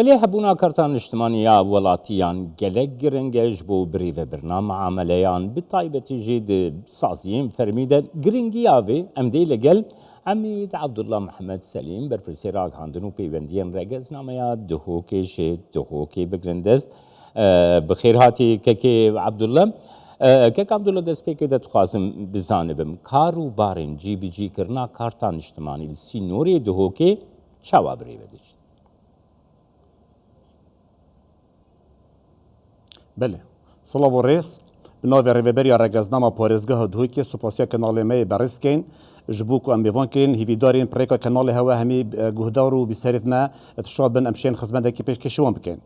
بله هبونا کارتا نیشتیمانی ولاتیان گلک گرنگش بو بری و برنامه عملیان بطایبتی جید سازیم فرمیده گرنگی آوی امدی لگل عمید عبدالله محمد سلیم بر پرسیراغ هاندنو پیوندین رگز نامه دهوکی شد دهوکی بگرندست بخیر هاتی که عبدالله که عبدالله دست پیک داد خوازم بزانبم کاروبارین cîbicîkirina karta nîştîmanî sînorê Duhokê çawa birêve diçin. بله سلاو و ریس بناو ریوبریا رگزنامه پارێزgeha Duhokê سوپاسیا کنالê me berîz kên ji bo ku em mêvan kirin hîvîdarên pirêka kanalê hewa hemî guhdar û bîserît me tişa bin em şên xizmetekî pêşkêşî wan bikin.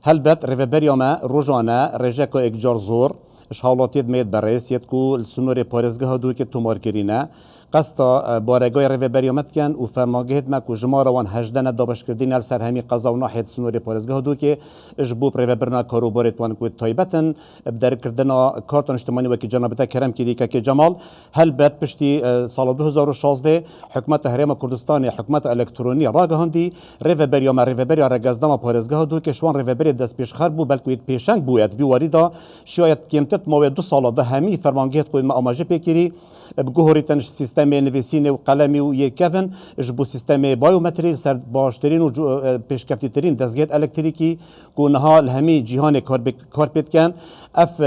Helbet rêveberiya me rojane rêjeka ekcar zor ji halatiyê me berêz yet ku li sînorê parêzgeha Duhokê tomarkirîne قصد بارگاه ریوبریا متکن و فرمانگهت مک و جماره وان 18 دابشکردین ال سر همی قضا و ناحیت سنوری پارێزgeha Duhokê اج بو ریوبرنا کاروبارێت وان کو تایبتن بدرکردنا کارتا نیشتیمانی وکی جنابتا کرم کیدی که جمال هلبت پشتی سال 2016 حکومت هرم کردستان حکومت الکترونی راگهاندی ریوبریا رگزنامه پارێزgeha Duhokê شوان ریوبری دست پیش خر بو بلکو پیشنگ بوید وی واریدا شاید کمتت مو 2 سال ده همی فرمانگهت کو ما اماجه پیکری بگوهریتن سیستم نویسین و قلمی و یکفن جبو سیستم بایومتری سر باشترین و پیشکفتیترین دستگاه الکتریکی که نها همی جهان کار پید کن اف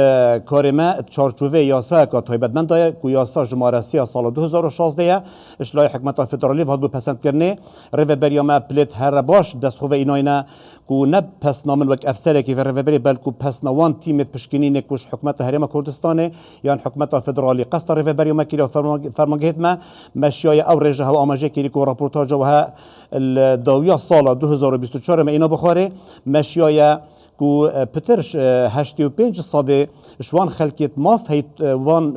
کارما چارچوبه یاسا که تایبتمند داره که یاسا جمارسی سال 2016 اشلای حکمت فدرالی واد بو پسند کرنه ریوبریا ما پلیت هر باش دست خواه ایناینا که نه پس نامن وک افسره که ریوبری بلکو پس نوان تیمت پشکنینه کش حکمت هرم کردستانه یان حکمت فدرالی قصد ریوبریا ما کلی فرمانگهت ما مشیای او رجه و آماجه کلی که راپورتاج وها الداویا سال 2024 ما اینا بخوره مشیای کو پترش 85 صده شوان خلکیت ماف هیت وان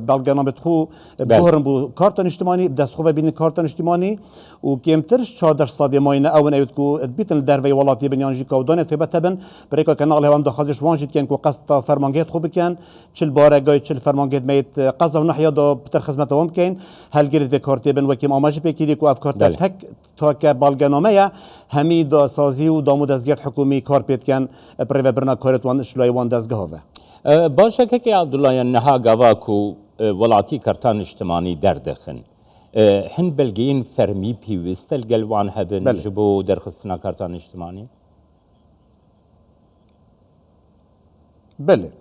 بلگنامت خو بهرن بو کارتا نیشتیمانی دست خو بین کارتا نیشتیمانی و کمترش 14 صده ماینه اون ایت کو بیتن دروی ولاتی بنیانجی کودانه تو بتبن بریکا کانال هم دخازش وانجید کن کو قصد فرمانگهت خو بکن چل بارگای چل فرمانگهت میت قضا و نحیا دا پتر خدمت وام کن هل گرید کارتی بن وکیم آماجی پکیدی کو افکار تک تا که بلگنامه همی دا سازی و دامو دزگیت حکومی کار پید کن برای برنا کارت وان شلای وان دزگاه باشه که عبدالله نها گوا کو ولاتی کارتا نیشتیمانی دردخن هن بلگین فرمی پیوستل گلوان هبن جبو درخستنا کارتا نیشتیمانی بله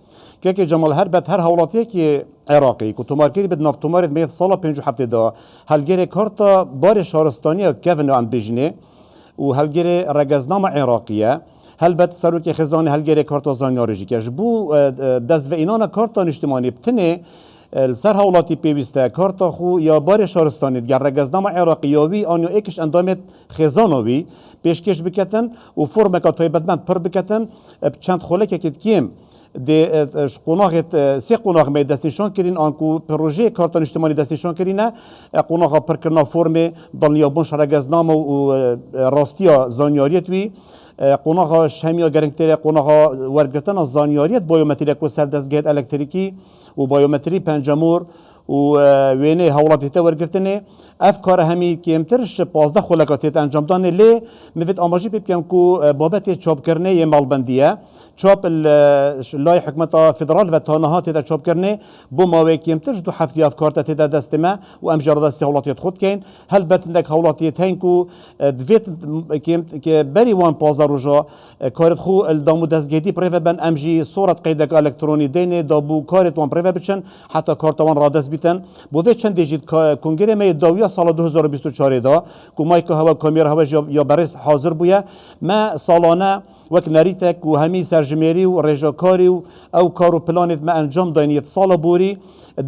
که جمال هر بد هر حوالاتی که عراقی که تومارکری بد نفت تومارد میاد سال 57 دا هلگری کارتا بار شهرستانی کevin ام بجنه و هلگری رگزنامه عراقیه هلبت سروک خزانه هلگری کارتا زانیاریجی که جبو دست و اینان کارتا نیشتیمانی بتنه سر حوالاتی پیوسته کارتا خو یا بار شهرستانی دیگر رگزنامه عراقی یاوی آنیا ایکش اندامت خزانوی پیشکش بکتن و فرم کاتای بدمند پر بکتن چند خوله که کیم de قوناغت سه قوناغ می دستنشان کردین آنکو پروژه کارتا نیشتیمانی دستنشان کردینه قوناغا پرکرنا فرم دانیابون شرگزنامه و راستیا زانیاریت وی قوناغا شمیا گرنگتره قوناغا ورگرتن زانیاریت بایومتری کو سر دستگاه الکتریکی و بایومتری پنجمور و وینه حوالاتی تا ورگرتنه افکار همی کمترش 15 خلقاتی انجام دانه لی میفید آماجی بکنم کو بابت چاپ کرنه یه مالبندیه چاپ لای حکمت فدرال و تانها تیدا چاپ کرنه بو ماوی کمترش دو هفتی افکار تا تیدا دست ما و امجار دستی حولاتیت خود کن هل بتندک حولاتیت هین کو دویت که بری وان 15 روزا کارت خو الدامو دستگیدی پریو بن امجی صورت قیدک الکترونی دینه دابو کارت وان پریو بچن حتی کارت وان را دست بیتن بو وی چند دیجید کنگره می داویا سال 2024 دا کو مایک هوا کامera هوا یا برس حاضر بویا ما سالانه وک نریتک و همی سرجمری و رجاکاری و او کارو پلانت ما انجام داینیت سال بوری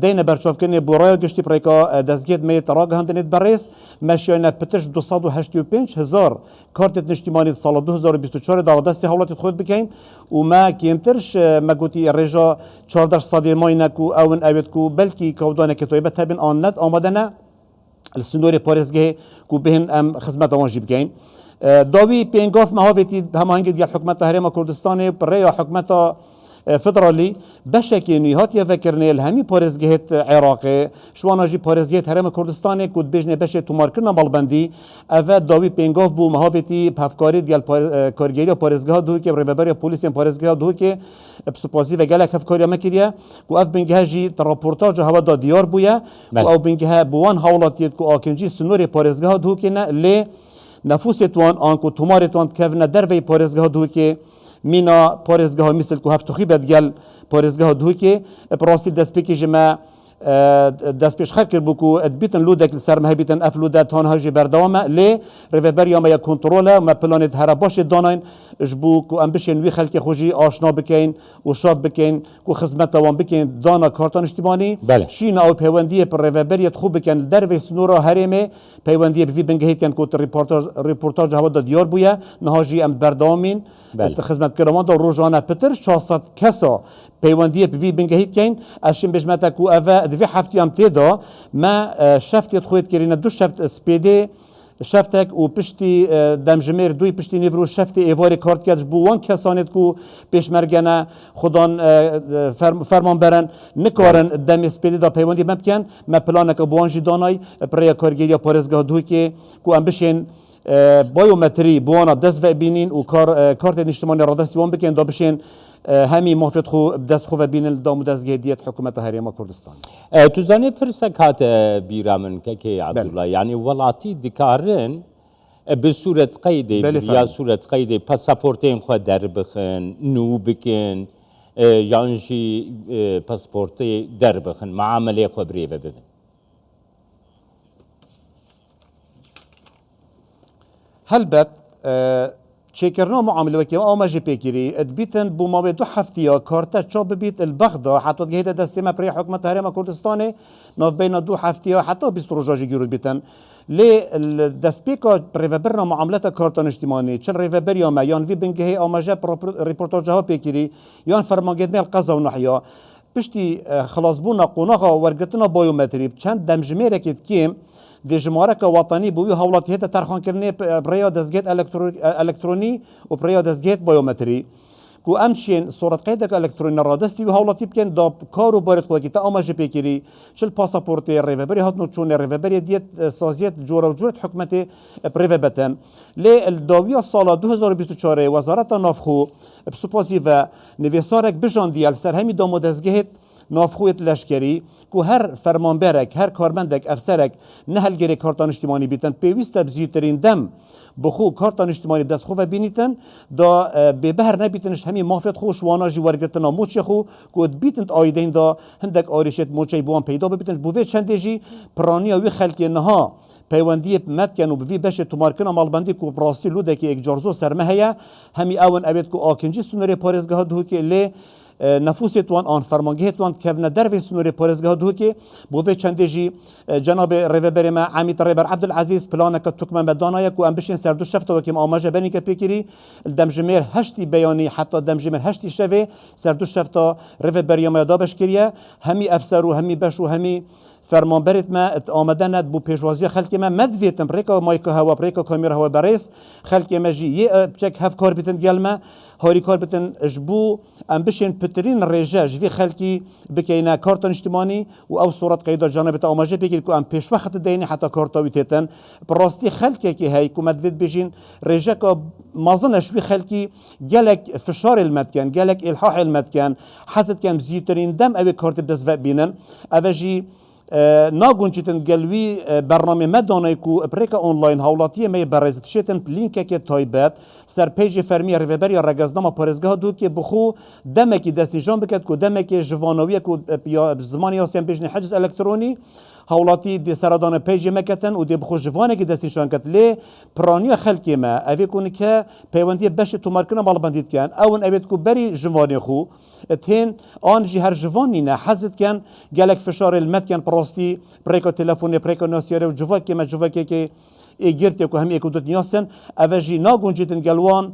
دین برچاف کنه برای گشتی پریکا دستگید می تراغ هندنیت برس مشیانه پتش 285,000 کارت نیشتیمانی سال 2024 دا دستی حولات خود بکن و ما کمترش ما گوتی رجا 14 صدی ماینه کو اون اوید کو بلکی کودانه که تویبه تبین آن ند آماده نه السنوری پارێزgeha کو بهن ام خدمت وانجی بکن داوی پینگاف مهاویتی هماهنگی دیگر حکومت هرم کردستان برای حکومت فدرالی بشکی نهات یا فکرنیل همی پارزگهت عراق شوانا جی پارزگهت هرم کردستان کود بجنه بشه تومار کرنا مالبندی اوه داوی پینگاف بو مهاوتی پفکاری دیال کارگیری پارزگاه دو که ریبری پلیس پارزگاه دو که بسپازی و گله کفکاری مکریه کو اف بنگه جی راپورتاج هوا دا دیار بویا کو او بنگه بوان حوالاتیت کو آکنجی سنور پارزگاه دو که نه لی نفوستوان آنکو تومارتوان کفنا دروی پارزگاه دو که مینا پارزگاه مثل کو هفت خیبت گل پارزگاه دو که پراسی دست پیکی جمع دست پیش خرکر بکو ادبیتن لودک سر مهبیتن اف لودت هان هاجی بردوامه لی ریوبر یا ما کنترل ما پلانت هر باش داناین جبو کو ام بشین وی خلک خوجی آشنا بکین و شاد بکین کو خدمت وان بکین دانا کارتان اجتماعی شینا او پیوندی پر ریوبریت خوب بکن در و سنورا هرمه پیوندی بی بنگهیت کن کو ریپورتاج هوا دا دیار بویا نهاجی ام بردوامین خدمت کرمان دا روزانه پتر 400 کسا پیوندی بی بنگهیت کن اشیم بجمتا کو اوا دوی هفتی ام تیدا ما شفتیت خویت کرین دو شفت سپیده شفتک و پشتی دمجمیر دوی پشتی نیورو شفتی ایواری کارت کردش بوان کسانت کو پیشمرگنه خودان فرمان برن نکارن دم سپیده دا پیوندی مبکن ما پلانک بوانجی دانای پریا کارگیری پارزگاه دوی که کو ام بشین بایومتری بوانا دست و بینین و کارت نشتمانی را دستی وان بکن دا بشین همی موافق خو دست خو بین دام دستگیریت حکومت هریما کردستان تو زنی پرسک هات بیرامن که عبدالله یعنی ولاتی دکارن به صورت قیدی یا صورت قیدی پاسپورتین خود در بخن نو بکن یانجی پاسپورتی در بخن معامله خو بریو ببین هلبت چکرنا معامله وکی آماجی پیکری ادبیتن بو ما دو هفتیا کارتا چاب بیت البغدا حتی گهیده دستی ما پری حکمت هرم کردستانه ناف بین دو هفتیا حتی 20 روزی گیرود بیتن لی دست پیکا ریوبرنا معاملات کارتان اجتماعی چل ریوبر یا ما یان وی بنگهی آماجه ریپورتاج ها پیکری یان فرمانگید میل قضا و نحیا پشتی خلاص بونا قوناغا ورگتنا بایومتری چند دمجمیره که کیم دی جمارک وطنی بوی حولات هیت ترخان کرنه بریا دستگیت الکترونی و بریا دستگیت بایومتری کو امشین صورت قیدک الکترونی را دستی و حولاتی بکن دا کارو بارد خود که تا آماجی پیکری شل پاسپورتی ریوبری هات نوچون ریوبری دیت سازیت جورا و جورت حکمت پریوبتن لی الداوی سال 2024 وزارت نافخو بسپاسی و نویسارک بجان دیال سر همی دامو دستگیت نافخویت لشکری که هر فرمانبرک هر کارمندک افسرک نهلگری کارتان اجتماعی بیتن پیوسته بزیوترین دم بخو کارتان اجتماعی دست خو بینیتن دا به بهر نبیتنش همین مافت خوش واناجی ورگتنا موچه خو که بیتند آیدین دا هندک آریشت موچه بوان پیدا ببیتنش بوی چندیجی پرانیا وی خلکی نها پیوندی متکن و بوی بشه تومارکن مالبندی کو براستی لوده که اجارزو سرمه هیا همی اون اوید کو آکنجی سنوری پارزگاه دو که لی نفوستوان آن فرمانگهتوان کفنا در سنوری پارزگاه دو که بوده چندجی جناب ریوبر ما عمید ریبر عبدالعزیز پلانک تکمن بدانای کو ام بشین سر دو شفته و کم آماجه بنی که پیکری دمجمیر هشتی بیانی حتی دمجمیر هشتی شوه سر دو شفته ریوبر یا دابش کریه همی افسر و همی بش و همی فرمان برید ما آمدن بو پیشوازی خلکی ما مدویتن پریکا مایک هوا پریکا کامیرا هوا بریس خلکی ما جی یه چک هف کار بیتن گل ما هاری کار بتن اجبو ام بشین پترین رجا جوی خلکی بکینا کارتان اجتماعی و او صورت قیدا جانب تا آماجه بگیر که ام پیش وقت دینی حتی کارتاوی تیتن براستی خلکی که هی که مدوید بجین رجا که مازنش بی خلکی گلک فشار المدکن گلک الحاح المدکن حزد کم زیترین دم اوی کارت بدزوه بینن اوجی ناگونچیتن گلوی برنامه مدانه کو پریکا آنلاین حولاتیه می برزد شیتن لینک که تایبت سر پیج فرمی ریوبر یا رگزنامه پارزگاه دو که بخو دمکی دستنیشان بکد کو دمکی جوانویه کو یا زمانی هستیم بیشنی حجز الکترونی حولاتی دی سردان پیج مکتن و دی بخو جوانه که دستنیشان کت لی پرانی خلکی ما اوی کنی که پیوندی بشه تو مرکنه مالبندید کن اون اوید کو بری جوانی خو اتهن آنجی هر جوانی نه حزت کن گلک فشار المت کن پراستی پریکا تلفونی پریکا ناسیاره و جواکی ما جواکی که ایگرتی که همی اکودت نیاستن اوجی ناگونجیتن گلوان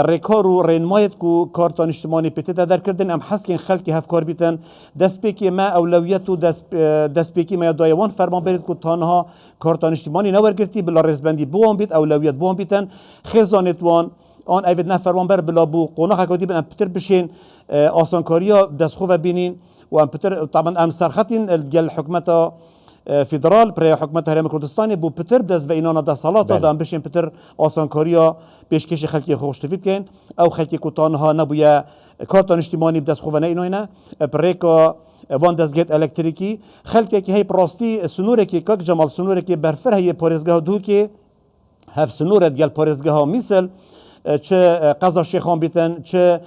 ریکار و رینمایت کو کارتان اجتماعی پیتی در کردن ام حس کن خلکی هفکار بیتن دست پیکی ما اولویت و دست پیکی ما دایوان فرمان برید کو تانها کارتان اجتماعی نورگرتی بلا رزبندی بوان بیت اولویت بوان بیتن خزانت وان آن اوید نه فرمان بر بلا بو قوناخ کدی بن پتر بشین آسانکاریا دستخو و بینین و ام پتر طبعا ام سرختین گل حکمت فدرال برای حکمت هرم کردستانی بو پتر دست و اینانا دست سالات دادن بشین پتر آسانکاریا پیشکش خلکی خوشتفید کن او خلکی کتانها نبویا کارتا نیشتیمانی بدست خوبه نه اینوینه پریکا وان دستگاه الکتریکی خلکی که هی پراستی سنوره که کاک جمال سنوره که برفر هی پارزگاه دو که هف سنوره دیال پارزگاه مثل چه قضا شیخان بیتن چه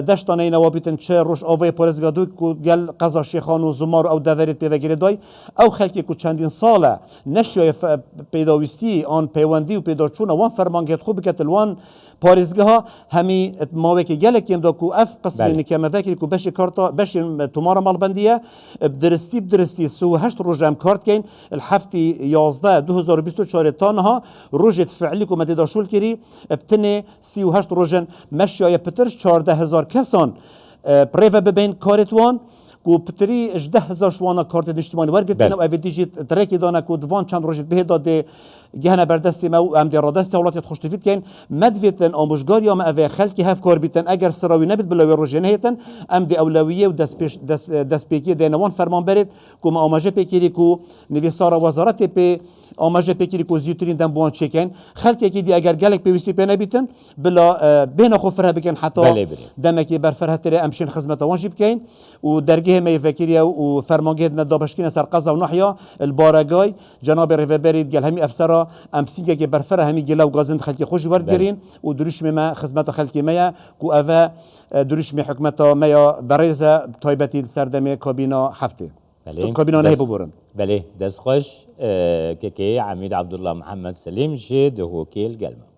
دشتانه اینا بیتن چه روش آوای پارزگاه دو که دیال قضا شیخان و زمار او دورید پیوگیری دای او خلکی که چندین ساله نشیای پیداویستی آن پیوندی و پیداچون وان فرمانگت خوب کتل وان پارزگاه همی ماوی که گله کیم دو کو اف قسم نکمه وکی کو بش کارتا بش تمارا مالبندیه بدرستی سو هشت روزم کارت کین الهفتی 11 2024 تانها روزت فعلی کو مدد شول کری بتنه 38 روزن مشیا پترش 14000 کسان پریو ببین کارتوان کو پتری 10000 شوانا کارت نیشتیمانی ورگتن و اویدیجی ترکی دانا کو دوان چند روزت به داده جهنا بردستی ما ام درادستی اولاد خوش تفید کن مدویتن آموزگاری ام اوه خلکی هف کار بیتن اگر سراوی نبید بلاوی روزنه هیتن ام دی اولویه و دست پیکی دینوان فرمان برید که ما آماجه پیکیری که نویسارا وزارت پی آماجه پیکیری که زیوترین دم بوان چکن خلکی که دی اگر گلک پیوستی پی نبیتن بلا بین خو فرها بکن حتی دمکی بر فرها تری امشین خدمت وانجی بکن و درگه می فکریه و فرمانگه ندابشکین سر قضا و نحیا البارگای جناب ریوبرید گل همی افسرا امسینگه که برفره همی گلا و گازند خلکی خوش ورد گرین و دروش ما خدمت خلکی میا کو اوه دروش می حکمت میا بریزه تایبتی سردمه کابینا هفته کابینا نه ببرن بله دست خوش که عمید عبدالله محمد سلیم جه دهوکی القلمه